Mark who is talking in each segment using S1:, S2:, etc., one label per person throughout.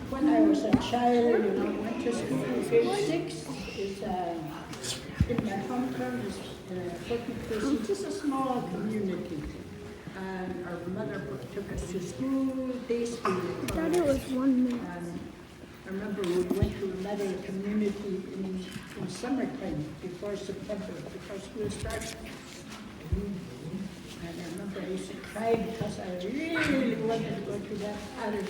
S1: when I was a child, went to school grade 6, is in my hometown is Fort McPherson, just a small community. And our mother took us to school, day school.
S2: I thought it was 1 minute.
S1: And I remember we went to another community in summertime before September, before school started. And I remember I used to cry because I really wanted to go to that other,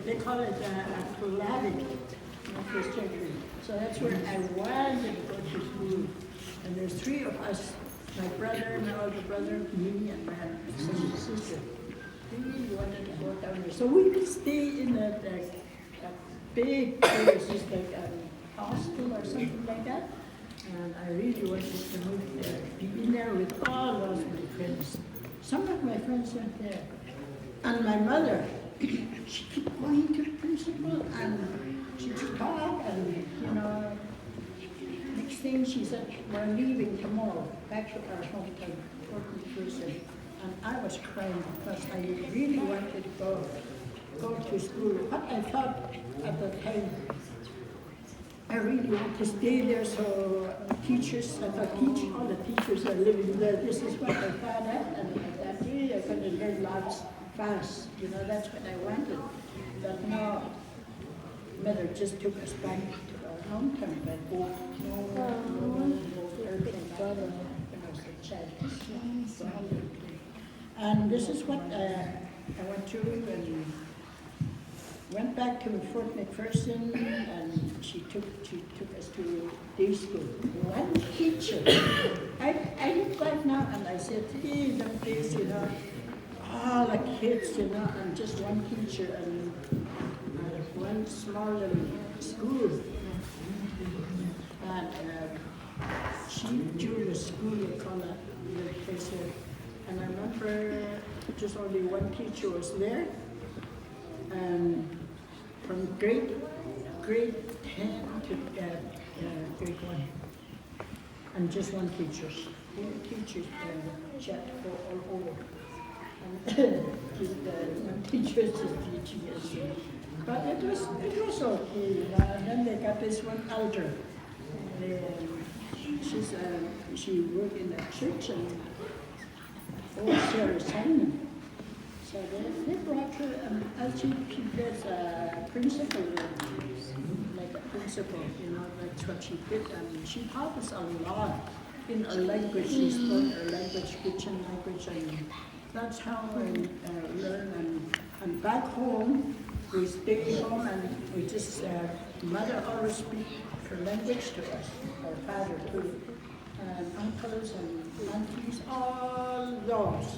S1: they call it a Clavic Christian. So that's where I wanted to go to school. And there's 3 of us, my brother, my older brother, me, and my sister. We really wanted to go down there. So we would stay in a big place, just like a hostel or something like that. And I really wanted to move there, be in there with all those my friends. Some of my friends went there. And my mother, she kept going to the principal and she would talk and, next thing she said, we're leaving tomorrow, back to our hometown, Fort McPherson. And I was crying because I really wanted to go to school. But I thought at the time, I really want to stay there, so teachers, I thought all the teachers are living there. This is what I thought at, and that way I could learn lots fast. That's what I wanted. But no, mother just took us back to our hometown, but no thank God, when I was a child. And this is what I went through and went back to Fort McPherson, and she took us to day school. One teacher. I look back now and I said, hey, that place, all the kids, and just one teacher and one small little school. And she drew the school, they call that little place here. And I remember just only one teacher was there. And from grade 10 to grade 1, and just one teacher. Teachers chat for all over. And just one teacher is just teaching us. But it was okay, And then they got this one elder. She worked in a church and Sarah Simon. So they brought her, as she gets a principal, like a principal, that's what she did. And she taught us a lot in our language. She spoke our language, kitchen language, and that's how I learned. And back home, we stay home and we just, mother always speak her language to us, our father too. And uncles and aunties, all those.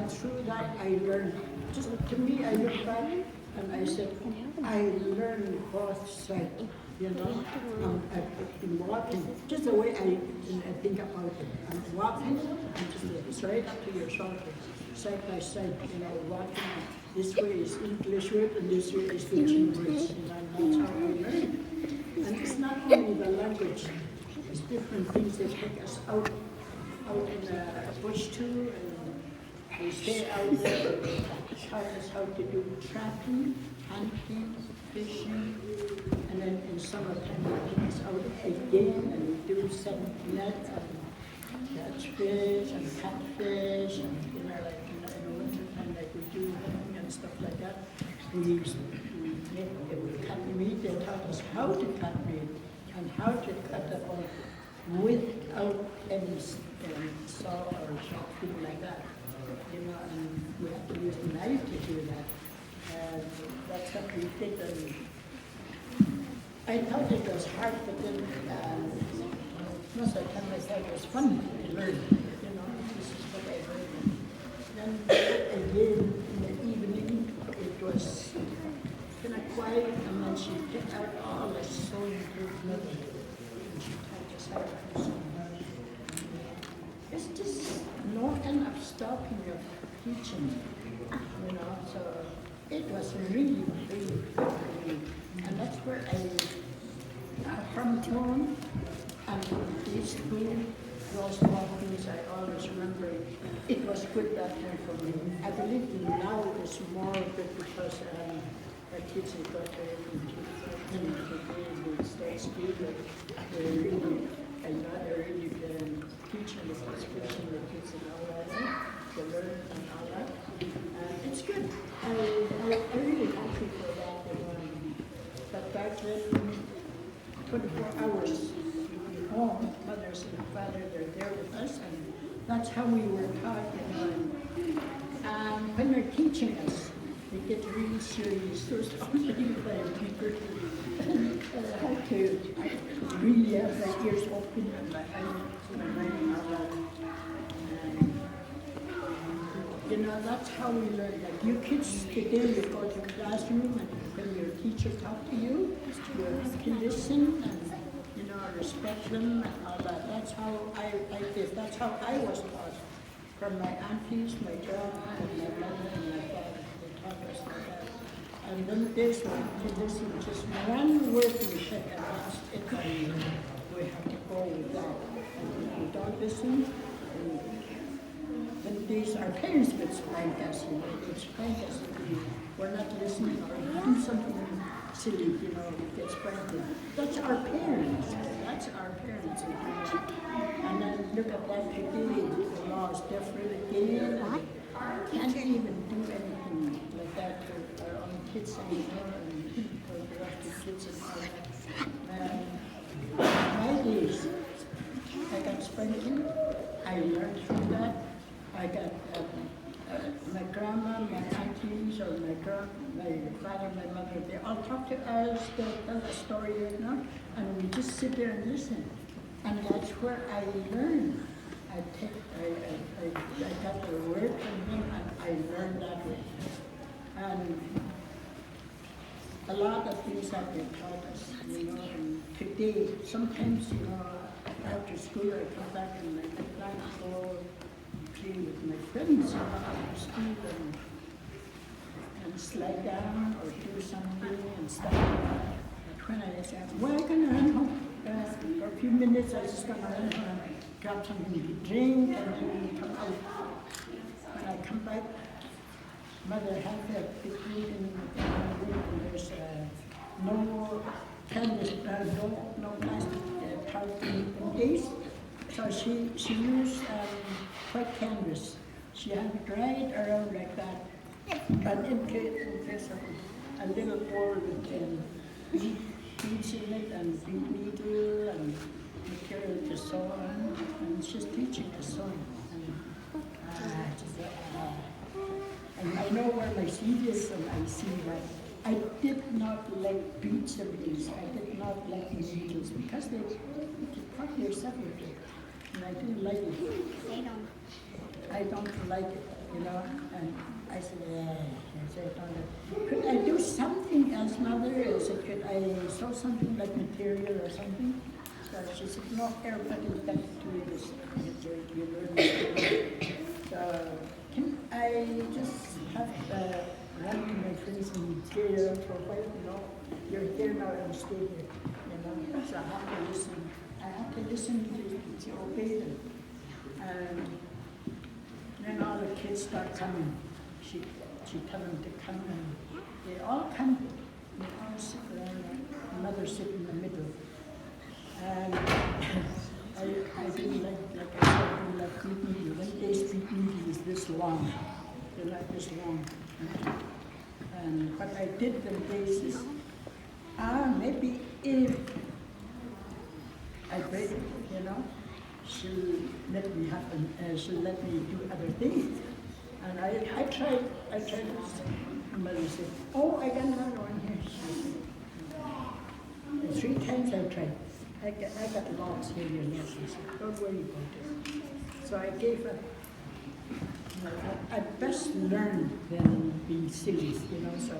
S1: Through that I learned. Just to me, I look back and I said, I learned both sides. I've been walking, just the way I think about it. I'm walking, and just straight up to your shoulder, side by side, walking. This way is English word and this way is Fijian words. That's how I learned. And it's not only the language. It's different things that take us out in the bush too, and we stay out there. Taught us how to do trapping, hunting, fishing, and then in summertime we take us out again and we do some net and catch fish and catfish, and like in the wintertime like we do hunting and stuff like that. We cut meat. They taught us how to cut meat and how to cut the bone without any saw or something like that. And we have to use a knife to do that. And that's what we did. And I thought it was hard, but then most of the time I thought it was fun to learn. This is what I learned. Then again in the evening, it was kind of quiet, and then she picked out all the sewing equipment, and she taught us how to sew. It's just no end of stopping of teaching, so it was really, really good for me. And that's where from home and this school was walking things I always remember. It was good that time for me. I believe now it's more good because the kids have got their today they start school. They're really, they're really teaching the kids, pushing the kids and all that. They learn and all that. It's good. I'm really happy for that. But back then, 24 hours home, mothers and father, they're there with us, and that's how we were taught, you know. And when they're teaching us, they get really serious. There's only people how to really have their ears open and my eyes. You know, that's how we learn. Like you kids today, you go to the classroom and when your teacher talks to you, you have to listen and, you know, respect them and all that. That's how I did. That's how I was taught. From my aunties, my grandma, and my mother and my father. They taught us like that. And then this one, to listen just one word we say, and that's it. And we have to go with that. And if we don't listen, then these our parents would spank us, you know, they'd spank us if we're not listening or do something silly, you know, get spanked. That's our parents. That's our parents. And then look at that today, the law is different again. And can't even do anything like that to our own kids anymore and for the rest of the kids and all that. My days, I got spanking. I learned from that. I got my grandma, my aunties, or my father, my mother, they all talk to us, they tell a story, you know, and we just sit there and listen. And that's where I learned. I got the word from them and I learned that way. And a lot of things that they taught us, you know, and today, sometimes, you know, after school I come back and I plan to go play with my friends, you know, after school and slide down or do something and stuff like that. But when I say, well, I'm going to run home for a few minutes, I just going to run home and grab something to drink and then come out. When I come back, mother had that big room in the room and there's no canvas, no plastic tarp in days. So she used white canvas. She had it right around like that. And in case of a little board with beads in it and bead needle and material to sew on. And she's teaching us sewing. And I know where my seed is and I see that. I did not like beads of these. I did not like these needles because they cut yourself with it. And I didn't like it.
S2: They don't.
S1: I don't like it, you know. And I said, could I do something else, Mother? I said, could I sew something like material or something? So she said, no, everybody got to do this material. You learn. So can I just have run to my friends and material for a while? You know, you're here now and stay here. You know, so I have to listen. I have to listen to obey them. And then all the kids start coming. She tell them to come and they all come. They all sit around. The mother sit in the middle. And I didn't like I said, I didn't like bead needle. One day's bead needle is this long. They're like this long. And what I did them days is, maybe if I break it, you know, she'll let me happen, she'll let me do other things. And I tried this. Mother said, oh, I got another one here. And 3 times I tried. I got lots here, yes. She said, don't worry about it. So I gave her, I best learn than being silly, you know, so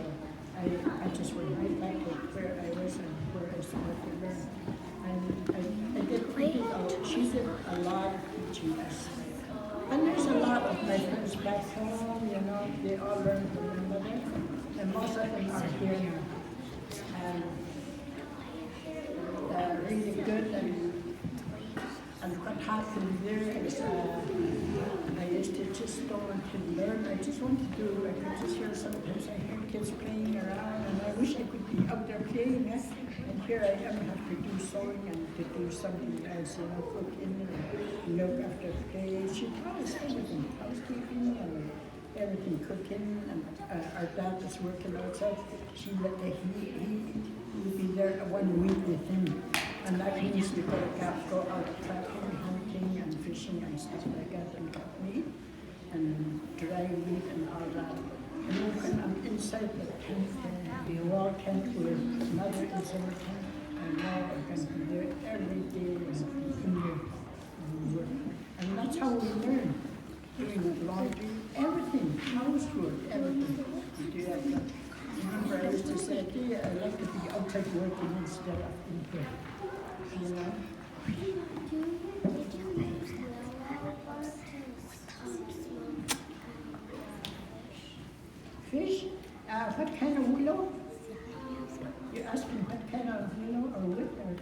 S1: I just went right back to where I was and where I started to learn. And I did she did a lot of teaching us. And there's a lot of my friends back home, you know, they all learned from their mother. And most of them are here now. And really good. And what happened there is just wanted to, I could just hear sometimes I hear kids playing around and I wish I could be out there playing. And here I am, have to do sewing and to do something else, cooking and look after play. She taught us everything, housekeeping and everything, cooking. And our dad was working outside. He would be there 1 week with him. And that means we go out trapping, hunting and fishing and stuff like that and got meat and dry meat and all that. And when I'm inside the tent, the wall tent with mother inside the tent, and now I can be there every day in the work. And that's how we learn. Doing laundry, everything, housework, everything. We do that. Remember I used to say, I like to be outside working instead of in here. You know? Fish? What kind of willow? You're asking what kind of willow or wood? Or?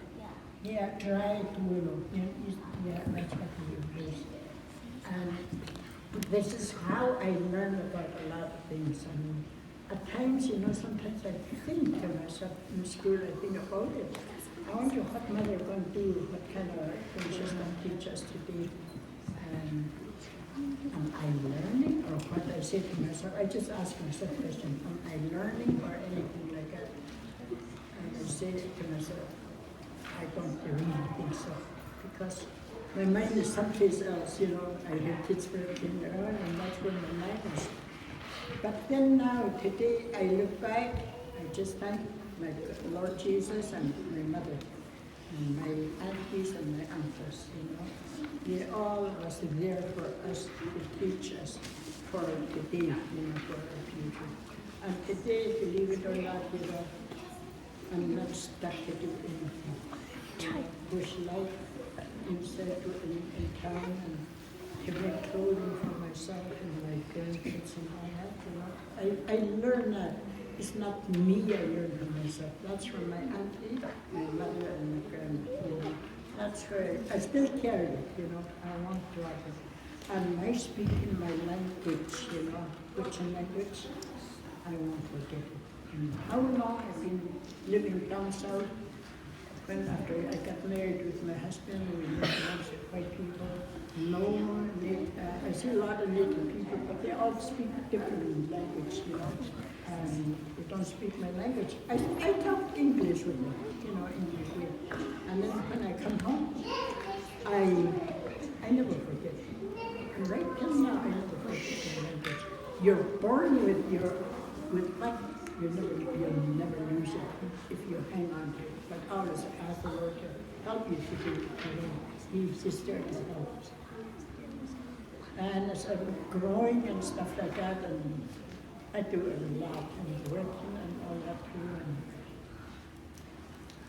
S1: Yeah, dried willow. Yeah, that's what we use. And this is how I learn about a lot of things. I mean, at times, sometimes I think to myself in school, I think about it. I wonder what mother going to do, what kind of things she's going to teach us today. Am I learning, or what I say to myself? I just ask myself a question, am I learning or anything like that? And I say to myself, I don't really think so. Because my mind is someplace else, I hear kids playing around and that's where my mind is. But then now, today, I look back, I just thank my Lord Jesus and my mother, and my aunties and my uncles, They all was there for us to teach us for today, for our future. And today, believe it or not, I'm not stuck to do anything. Bush life inside in town and to make clothing for myself and my grandkids and all that, I learned that. It's not me I learned from myself. That's from my auntie, my mother, and my grandmother. That's where I still carry it, I want to have it. And I speak in my language, which language, I won't forget it. And how long I've been living down south, when after I got married with my husband, we lived amongst white people. I see a lot of native people, but they all speak different language, they don't speak my language. I talk English with them, English with. And then when I come home, I never forget. And right till now, I never forget my language. You're born with what? You'll never lose it if you hang on to it. But always ask the Lord to help you to do it. He's just there to help us. And as I'm growing and stuff like that, and I do a lot and working and all that too. And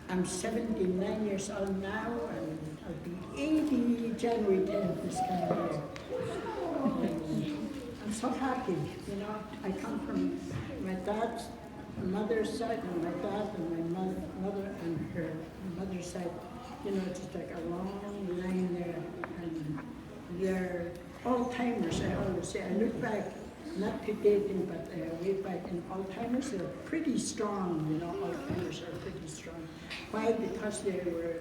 S1: I'm 79 years old now, and I'll be 80 January 10th this coming year. And I'm so happy, I come from my dad's mother's side, and my dad and my mother and her mother's side. It's just like a long line there, and they're all-timers, I always say. I look back, not to dating, but way back in all-timers, they're pretty strong, all-timers are pretty strong. Why? Because they were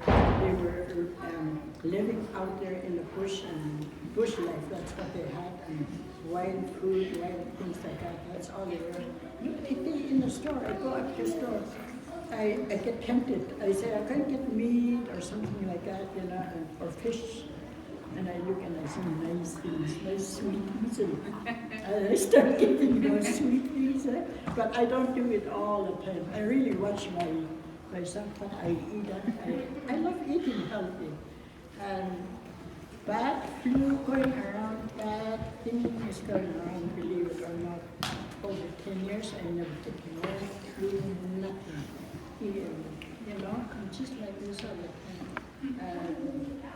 S1: living out there in the bush and bush life, that's what they had, and wild food, wild things like that, that's all they were. Look, today in the store, I go up to the store, I get tempted. I say, I can't get meat or something like that, or fish. And I look and I see nice things, nice sweet things. And I start getting those sweet things. But I don't do it all the time. I really watch myself what I eat. I love eating healthy. And bad flu going around, bad thing is going around, believe it or not. Over 10 years, I never took no flu, nothing. I'm just like this all the time.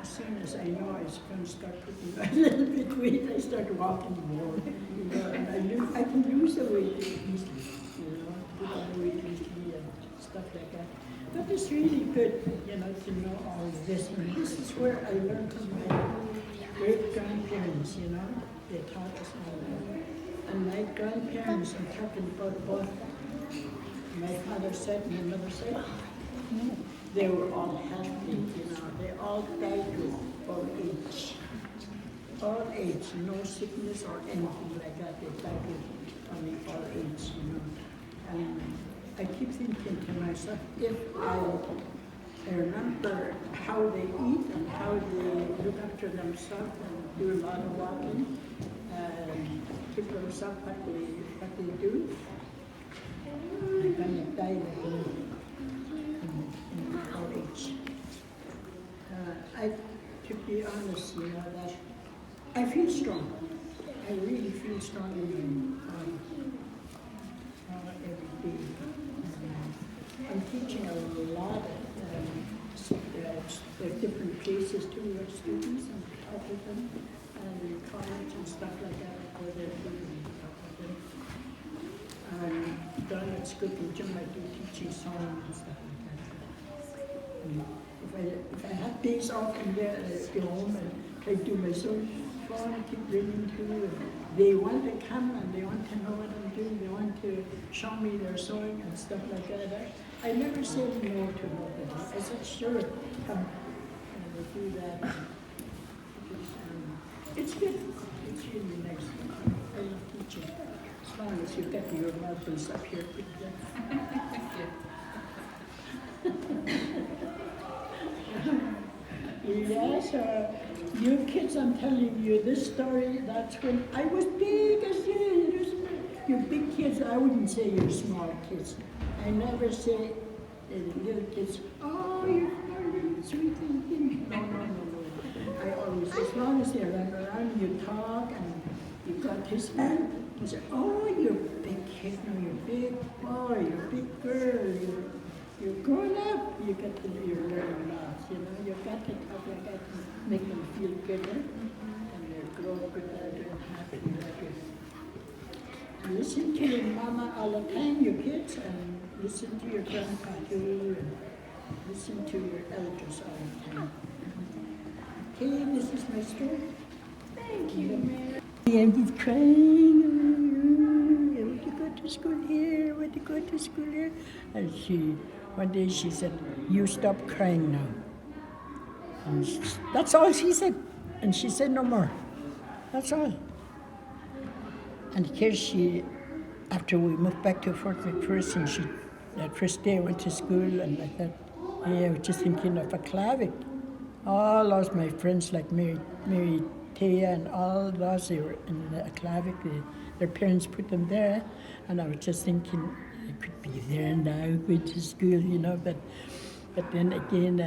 S1: As soon as I know I was going to start putting a little bit weight, I start walking more. And I can lose the weight easily, put on the weight easily and stuff like that. But it's really good, to know all of this. And this is where I learned from my great grandparents, they taught us all that. And my grandparents, I'm talking about both my father's side and my mother's side, they were all healthy, you know. They all died with old age. All age, no sickness or anything like that. They died with only old age, you know. And I keep thinking to myself, if I remember how they eat and how they look after themselves and do a lot of walking and keep themselves what they do, I'm gonna die in old age. To be honest, you know, that I feel strong. I really feel strong in every day. I'm teaching a lot of different places to our students and talk with them, and college and stuff like that, where they're doing and talk with them. And down at school in gym, I do teaching song and stuff like that. And if I have days off in there, I go home and I do my song, keep reading too. And they want to come and they want to know what I'm doing. They want to show me their sewing and stuff like that. I never said no to nobody. I said, sure, come. And they do that. It's good. It's really nice. I love teaching. As long as you get your marbles up here. Yes, you kids, I'm telling you this story, that's when I was big as you. You big kids, I wouldn't say you're small kids. I never say little kids, oh, you're small, sweet thing. No. I always, as long as they run around, you talk, and you got his hand, you say, oh, you're big kid, no, you're big boy, you're big girl, you're grown up, you're learning lots, you know, you've got to talk like that and make them feel good, and they grow up with that and happy. And listen to your mama all the time, your kids, and listen to your grandpa too, and listen to your elders all the time. Okay, this is my story. Thank you, Mary. And he's crying, I want to go to school here, I want to go to school here. And one day she said, you stop crying now. And that's all she said. And she said no more. That's all. And here after we moved back to Fort McPherson, that first day I went to school and I thought, I was just thinking of a Aklavik. All those my friends like Mary Taya and all those, they were in the Aklavik. Their parents put them there. And I was just thinking, I could be there now, going to school, you know, but then again,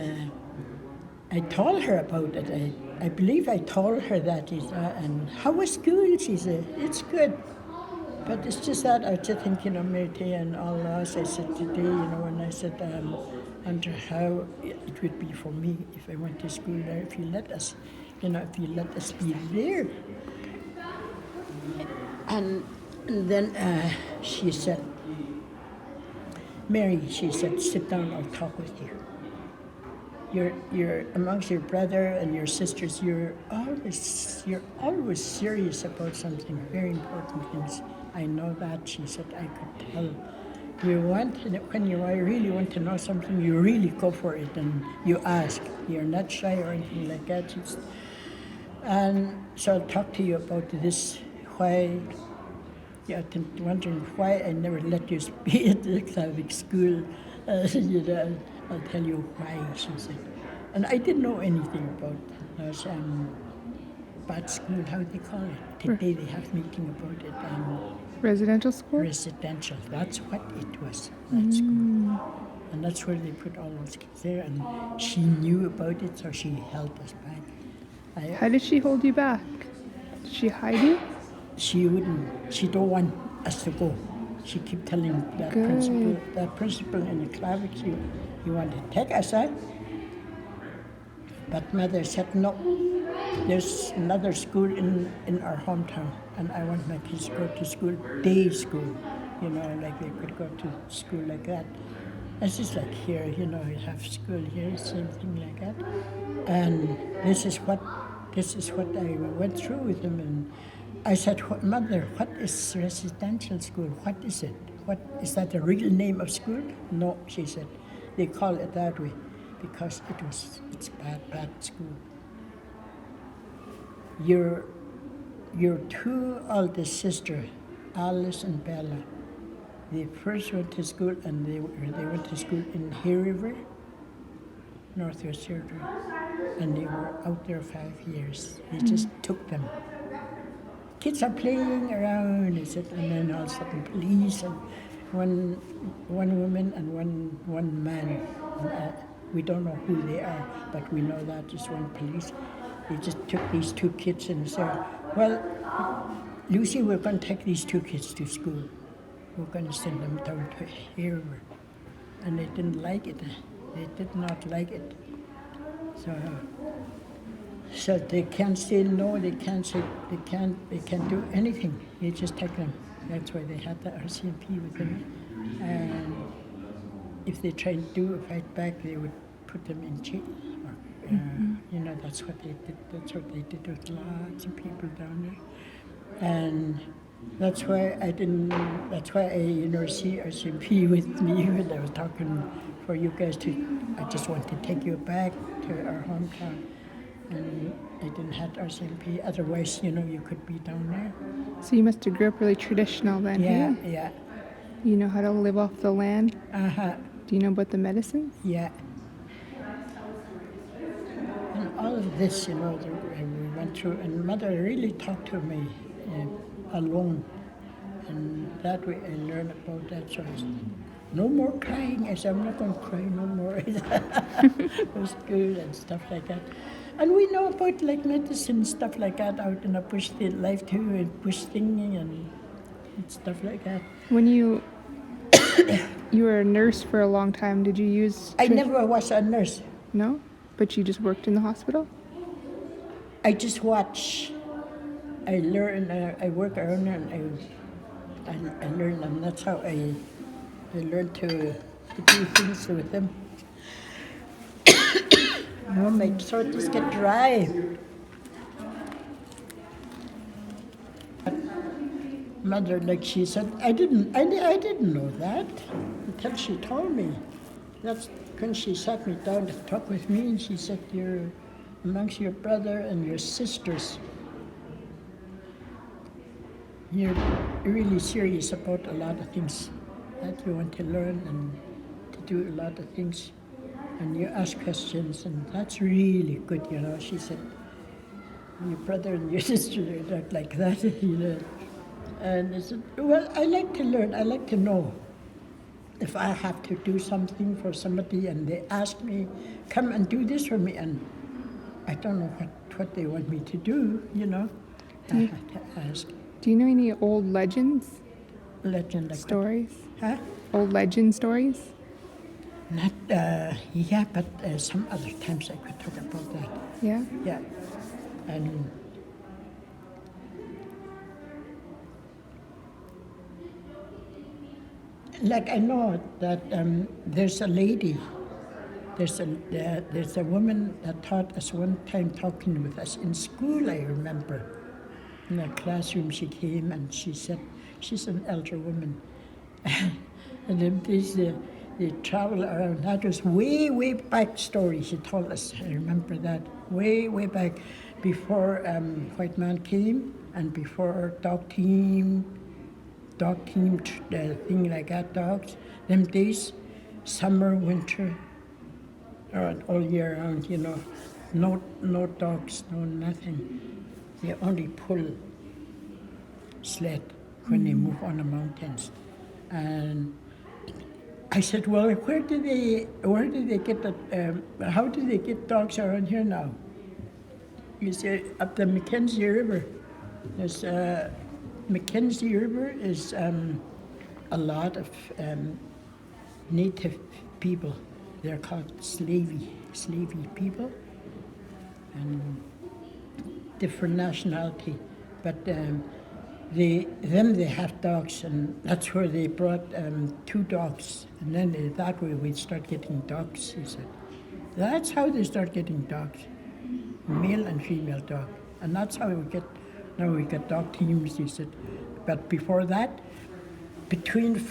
S1: I told her about it. I believe I told her that, and how was school? She said, it's good. But it's just that I was just thinking of Mary Taya and all those. I said today, you know, and I said, wonder how it would be for me if I went to school there, if you let us, you know, if you let us be there. And then she said, Mary, she said, sit down, I'll talk with you. You're amongst your brother and your sisters, you're always serious about something, very important things. I know that, she said, I could tell. When you really want to know something, you really go for it and you ask. You're not shy or anything like that. And so I'll talk to you about this, why. You're wondering why I never let you be at the Aklavik school. You know, I'll tell you why, she said. And I didn't know anything about those bad school, how they call it. Today they have meeting about it.
S3: Residential school?
S1: Residential, that's what it was, that school. And that's where they put all those kids there. And she knew about it, so she held us back.
S3: How did she hold you back? Did she hide you?
S1: She don't want us to go. She kept telling that principal in the Aklavik, he wanted to take us out. But mother said, no, there's another school in our hometown, and I want my kids to go to school, day school, you know, like they could go to school like that. It's just like here, you know, you have school here, same thing like that. And this is what I went through with him, I said, Mother, what is residential school? What is it? What is that the real name of school? No, she said. They call it that way because it's bad school. Your two oldest sisters, Alice and Bella, they first went to school and they went to school in Hay River, Northwest Territory, and they were out there 5 years. They just took them. Kids are playing around, and then all of a sudden police and one woman and one man. We don't know who they are, but we know that just one police. They just took these two kids and said, well, Lucy, we're going to take these two kids to school. We're going to send them down to Hay River. And they didn't like it. They did not like it. So they can't say no, they can't do anything. You just take them. That's why they had the RCMP with them. And if they try to do a fight back, they would put them in jail. You know, that's what they did. That's what they did with lots of people down there. And that's why I see RCMP with me when I was talking for you guys I just want to take you back to our hometown. And I didn't have RCMP, otherwise, you could be down there.
S3: So you must have grew up really traditional then,
S1: Yeah,
S3: hey?
S1: yeah.
S3: You know how to live off the land?
S1: Uh-huh,
S3: Do you know about the medicines?
S1: yeah. And all of this, we went through, and Mother really talked to me alone. And that way I learned about that. So no more crying. I said, I'm not going to cry no more. It was good and stuff like that. And we know about like medicine, stuff like that out in the bush life too, and bush singing and stuff like that.
S3: When you were a nurse for a long time, did you use...
S1: I never was a nurse.
S3: No? But you just worked in the hospital?
S1: I just watch. I learn, I work around and I learn, and that's how I learned to do things with them. Oh, my throat just get dry. Mother, like she said, I didn't know that until she told me. That's when she sat me down to talk with me, and she said, you're amongst your brother and your sisters. You're really serious about a lot of things that you want to learn and to do a lot of things. And you ask questions, and that's really good, She said, your brother and your sister are not like that, And I said, well, I like to learn. I like to know. If I have to do something for somebody and they ask me, come and do this for me, and I don't know what they want me to do, I have to ask.
S3: Do you know any old legends?
S1: Legend like
S3: Stories?
S1: Huh?
S3: Old legend stories?
S1: Not, but some other times I could talk about that.
S3: Yeah?
S1: Yeah. And like I know that there's a lady, there's a woman that taught us one time talking with us in school, I remember. In the classroom she came and she said, she's an elder woman. And then they travel around. That was way back story she told us. I remember that way back before white man came and before dog team, thing like that, dogs. Them days, summer, winter, all year round, no dogs, no nothing. They only pull sled when they move on the mountains. And I said, well, where do they get that? How do they get dogs around here now? You say up the Mackenzie River. There's Mackenzie River is a lot of native people. They're called slavey people, and different nationality. But they have dogs, and that's where they brought 2 dogs. And then that way we'd start getting dogs, he said. That's how they start getting dogs, male and female dog. And that's how we get Now we got dog teams, he said. But before that, between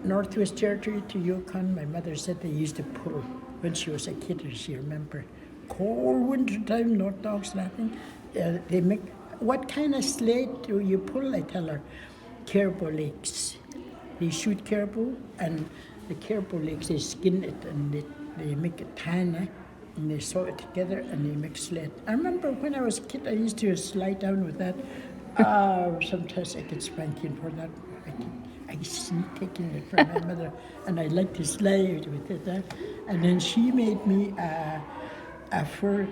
S1: Northwest Territory to Yukon, my mother said they used to pull when she was a kid, and she remember. Cold winter time, no dogs laughing. They make, what kind of sled do you pull? I tell her, caribou legs. They shoot caribou, and the caribou legs, they skin it, and they make it tiny, and they sew it together, and they make sled. I remember when I was a kid, I used to slide down with that. Sometimes I get spanking for that. I sneak taking it from my mother, and I like to slide with it. And then she made me a fur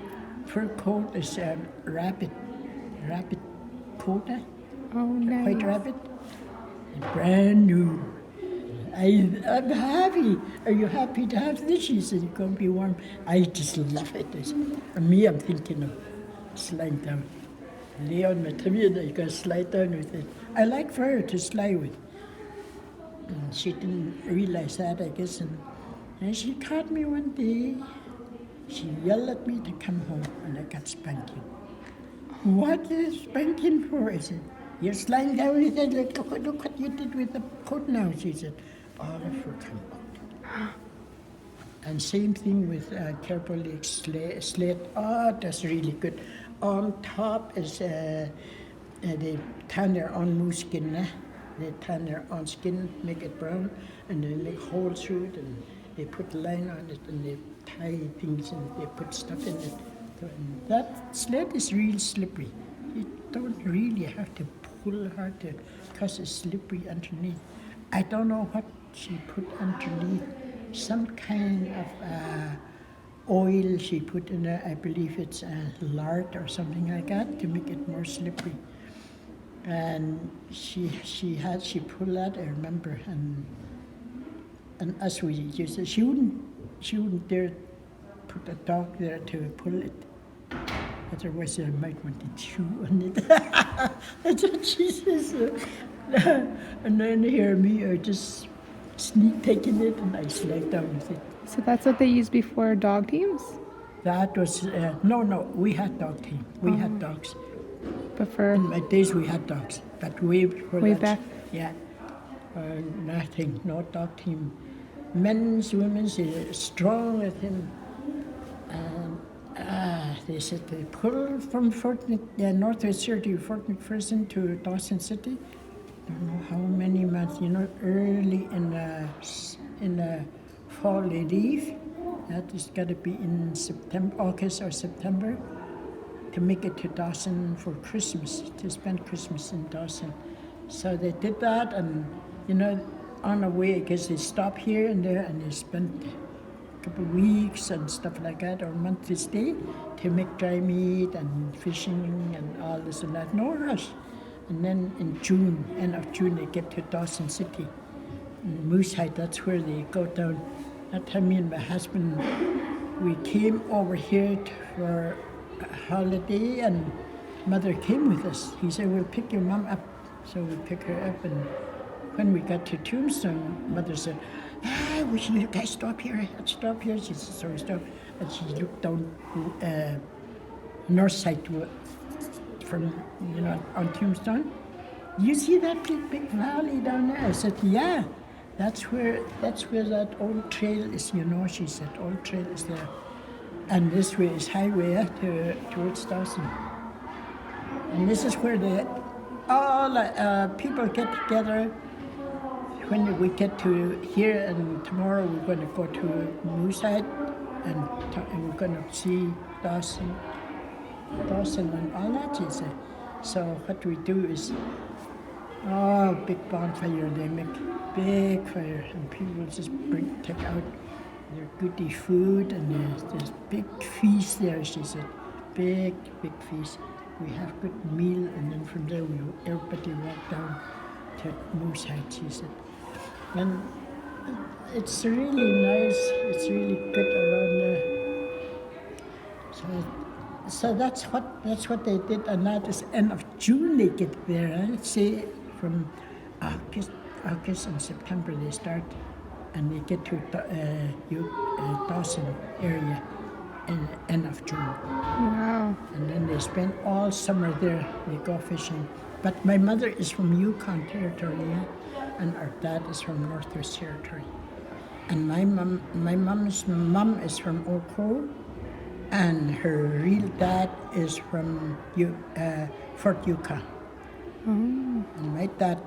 S1: coat, is a rabbit coat,
S3: Oh, nice.
S1: white rabbit, brand new. I'm happy. Are you happy to have this? She said, it's going to be warm. I just love it. And me, I'm thinking of sliding down. Lay on my tummy and I can slide down with it. I like for her to slide with. And she didn't realize that, I guess. And she caught me one day. She yelled at me to come home, and I got spanking. What is spanking for? I said, you're sliding down with it. Look what you did with the coat now, she said. Oliver, come out. And same thing with caribou leg sled. Oh, that's really good. On top is they tan their own moose skin. They tan their own skin, make it brown, and they make holes through it, and they put line on it, and they tie things, and they put stuff in it. And that sled is real slippery. You don't really have to pull hard because it's slippery underneath. I don't know what she put underneath. Some kind of oil she put in there. I believe it's lard or something like that to make it more slippery. And she pulled that, I remember, and as we used it, she wouldn't dare put a dog there to pull it. Otherwise, I might want to chew on it. That's what she says. And then hear me, I just sneak taking it, and I slide down with it.
S3: So that's what they used before dog teams?
S1: That was, no, we had dog team. We had dogs.
S3: But for
S1: In my days, we had dogs, but way before
S3: way
S1: that,
S3: back?
S1: yeah, nothing, no dog team. Men's, women's, strong with him. They said they pulled from Northwest Territory, Fort McPherson to Dawson City. Don't know how many months. Early in the fall they leave. That is got to be in August or September, to make it to Dawson for Christmas, to spend Christmas in Dawson. So they did that, and on the way, I guess they stopped here and there, and they spent a couple of weeks and stuff like that, or a month to stay, to make dry meat and fishing and all this and that. No rush. And then in June, end of June, they get to Dawson City. In Moosehide, that's where they go down. That time, me and my husband, we came over here for a holiday, and mother came with us. He said, we'll pick your mom up. So we pick her up, and when we got to Tombstone, mother said, we should, you guys stop here. Stop here. She said, so we stopped, and she looked down north side from, on Tombstone. You see that big valley down there? I said, yeah. That's where that old trail is, she said, old trail is there. And this way is highway towards Dawson. And this is where all people get together. When we get to here, and tomorrow we're going to go to Moosehide, and we're going to see Dawson and all that, she said. So what we do is, big bonfire, they make big fire, and people just take out their goodie food, and there's big feast there, she said. Big feast. We have good meal, and then from there everybody walk down to Moosehide, she said. And it's really nice, it's really good around there. So that's what they did, and that is end of June they get there. Let's say from August and September they start, and they get to Dawson area. in the end of June.
S3: Wow.
S1: And then they spend all summer there. They go fishing. But my mother is from Yukon Territory, yeah? And our dad is from Northwest Territory. And my mom's mom is from Oko, and her real dad is from Fort Yukon. And my dad,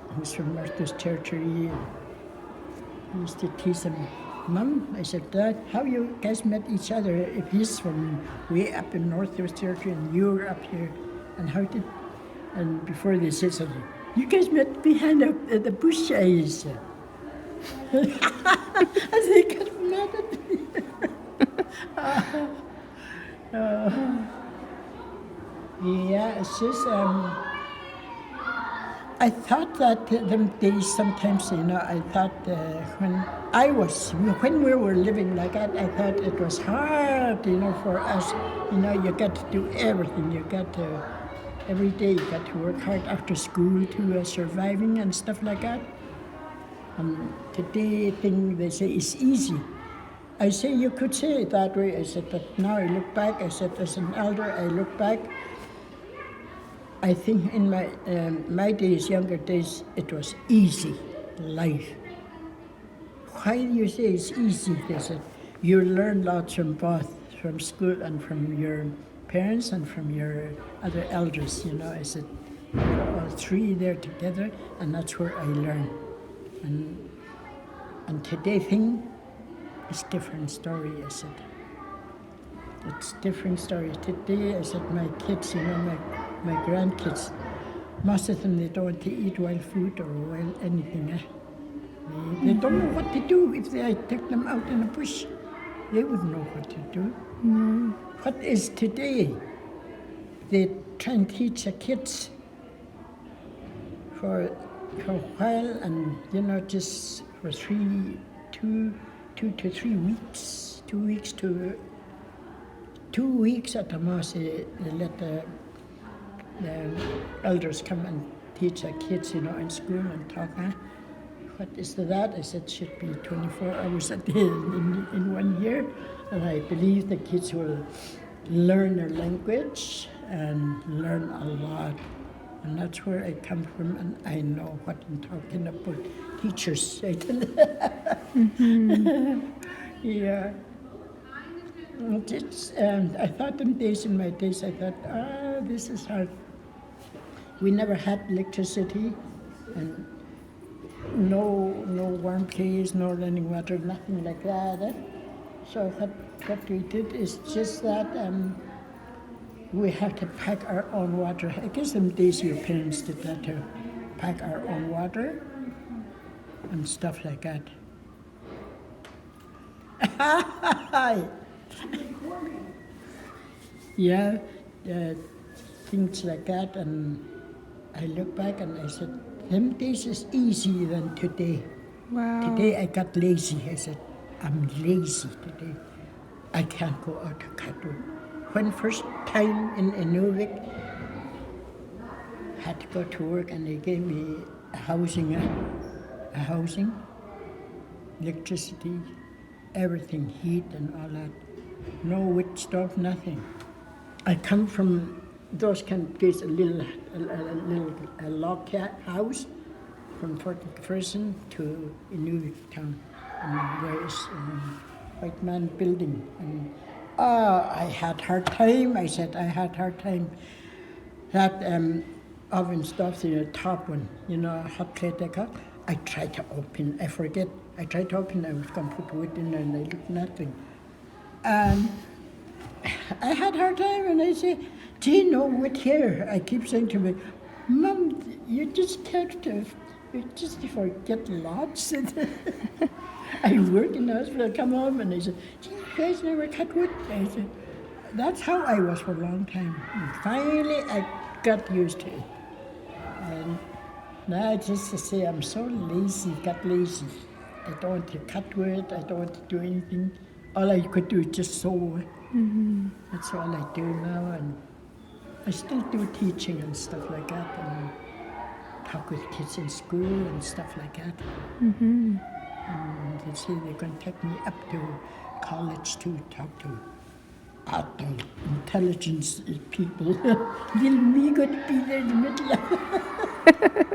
S1: who's from Northwest Territory, used to tease him, Mom, I said, Dad, how you guys met each other if he's from way up in Northwest Territory and you're up here? And how did, and before they said something, you guys met behind the bush, I said. As they got mad at me. Yeah, it's just, I thought that them days sometimes, I thought when we were living like that, I thought it was hard, for us. You got to do everything. You got to, every day you got to work hard after school to surviving and stuff like that. Today, they say it's easy. I say you could say it that way. I said, but now I look back, I said, as an elder, I look back, I think in my days, younger days, it was easy life. Why do you say it's easy? They said, you learn lots from both, from school and from your parents and from your other elders, I said, all three there together, and that's where I learned. And today thing is different story, I said. It's different story. Today, I said, my kids, my grandkids, most of them, they don't want to eat wild food or wild anything. They don't know what to do if I take them out in the bush. They wouldn't know what to do. Mm-hmm. What is today? They try and teach the kids for a while and, just for 2 to 3 weeks, 2 weeks to 2 weeks at the most, they let the elders come and teach the kids, in school and talk. What is that? I said, should be 24 hours a day in 1 year. And I believe the kids will learn their language and learn a lot. And that's where I come from, and I know what I'm talking about. Teachers, mm-hmm. Yeah. I thought in my days, I thought, this is hard. We never had electricity, and no warm place, no running water, nothing like that. So what we did is just that we had to pack our own water. I guess some days your parents did that too, pack our own water and stuff like that. Yeah, things like that, and I look back and I said, them days is easier than today.
S3: Wow.
S1: Today I got lazy. I said, I'm lazy today. I can't go out to cut wood. When first time in Inuvik, had to go to work and they gave me a housing, electricity, everything, heat and all that. No wood stove, nothing. I come from those kind of places, a little log house from Fort McPherson to Inuvik town, and there is a white man building. And I had hard time. I said I had hard time. That oven stove, the top one, hot plate they got. I tried to open. I forget. I tried to open. I was going to put wood in there, and I looked nothing. And I had a hard time, and I say, gee, no wood here. I keep saying to me, Mom, you just have to, you just forget lots. I work in the hospital, I come home, and they say, gee, you guys never cut wood. I said, that's how I was for a long time. And finally, I got used to it. And now just to say, I'm so lazy, got lazy. I don't want to cut wood, I don't want to do anything. All I could do is just sew. Mm-hmm. That's all I do now, and I still do teaching and stuff like that, and talk with kids in school and stuff like that. Mm-hmm. And they say they're going to take me up to college to talk to intelligence people. Little me going to be there in the middle of